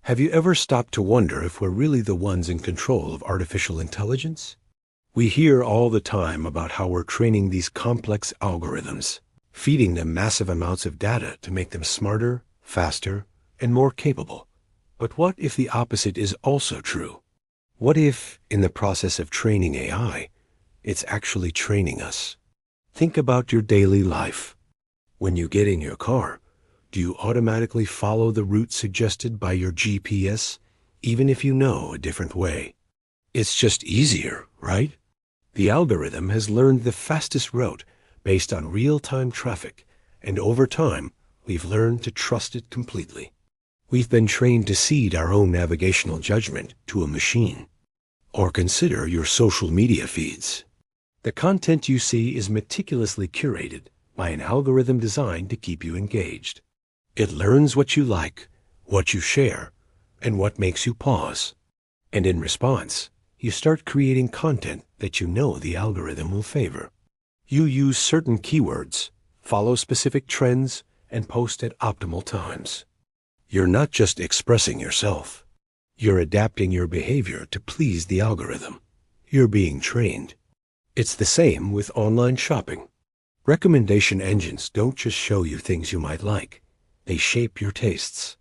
Have you ever stopped to wonder if we're really the ones in control of artificial intelligence? We hear all the time about how we're training these complex algorithms, feeding them massive amounts of data to make them smarter, faster, and more capable. But what if the opposite is also true? What if, in the process of training AI, it's actually training us? Think about your daily life. When you get in your car, do you automatically follow the route suggested by your GPS, even if you know a different way? It's just easier, right? The algorithm has learned the fastest route based on real-time traffic, and over time, we've learned to trust it completely. We've been trained to cede our own navigational judgment to a machine. Or consider your social media feeds. The content you see is meticulously curated by an algorithm designed to keep you engaged. It learns what you like, what you share, and what makes you pause. And in response, you start creating content that you know the algorithm will favor. You use certain keywords, follow specific trends, and post at optimal times. You're not just expressing yourself. You're adapting your behavior to please the algorithm. You're being trained. It's the same with online shopping. Recommendation engines don't just show you things you might like. They shape your tastes.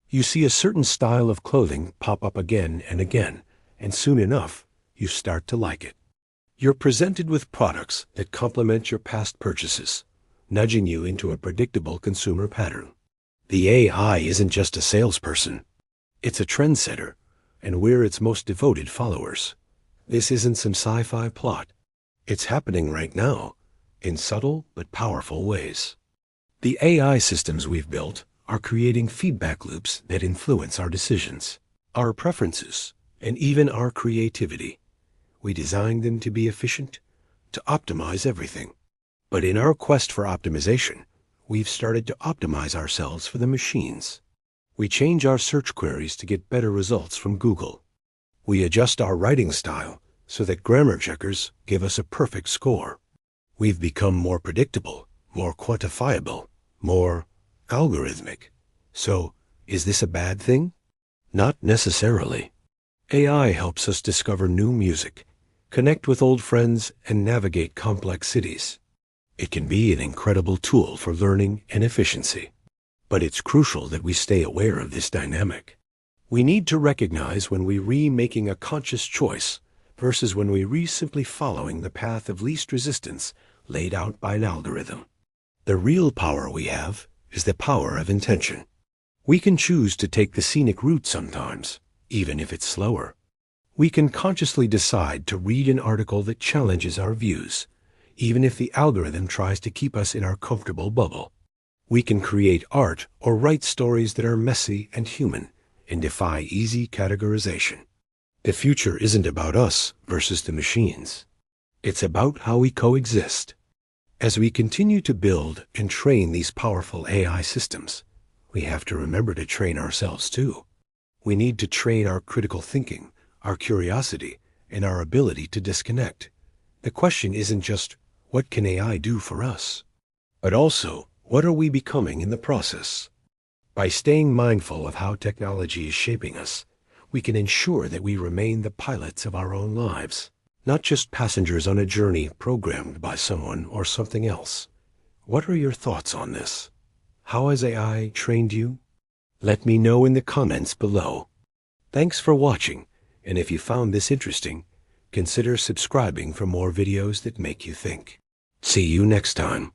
You see a certain style of clothing pop up again and again, and soon enough, you start to like it. You're presented with products that complement your past purchases, nudging you into a predictable consumer pattern. The AI isn't just a salesperson. It's a trendsetter, and we're its most devoted followers. This isn't some sci-fi plot. It's happening right now, in subtle but powerful ways. The AI systems we've built are creating feedback loops that influence our decisions, our preferences, and even our creativity. We designed them to be efficient, to optimize everything. But in our quest for optimization, we've started to optimize ourselves for the machines. We change our search queries to get better results from Google. We adjust our writing style so that grammar checkers give us a perfect score. We've become more predictable, more quantifiable, more algorithmic. So, is this a bad thing? Not necessarily. AI helps us discover new music, connect with old friends, and navigate complex cities. It can be an incredible tool for learning and efficiency. But it's crucial that we stay aware of this dynamic. We need to recognize when we're making a conscious choice versus when we're simply following the path of least resistance laid out by an algorithm. The real power we have is the power of intention. We can choose to take the scenic route sometimes, even if it's slower. We can consciously decide to read an article that challenges our views, even if the algorithm tries to keep us in our comfortable bubble. We can create art or write stories that are messy and human and defy easy categorization. The future isn't about us versus the machines. It's about how we coexist. As we continue to build and train these powerful AI systems, we have to remember to train ourselves too. We need to train our critical thinking, our curiosity, and our ability to disconnect. The question isn't just, what can AI do for us? But also, what are we becoming in the process? By staying mindful of how technology is shaping us, we can ensure that we remain the pilots of our own lives, not just passengers on a journey programmed by someone or something else. What are your thoughts on this? How has AI trained you? Let me know in the comments below. Thanks for watching, and if you found this interesting, consider subscribing for more videos that make you think. See you next time.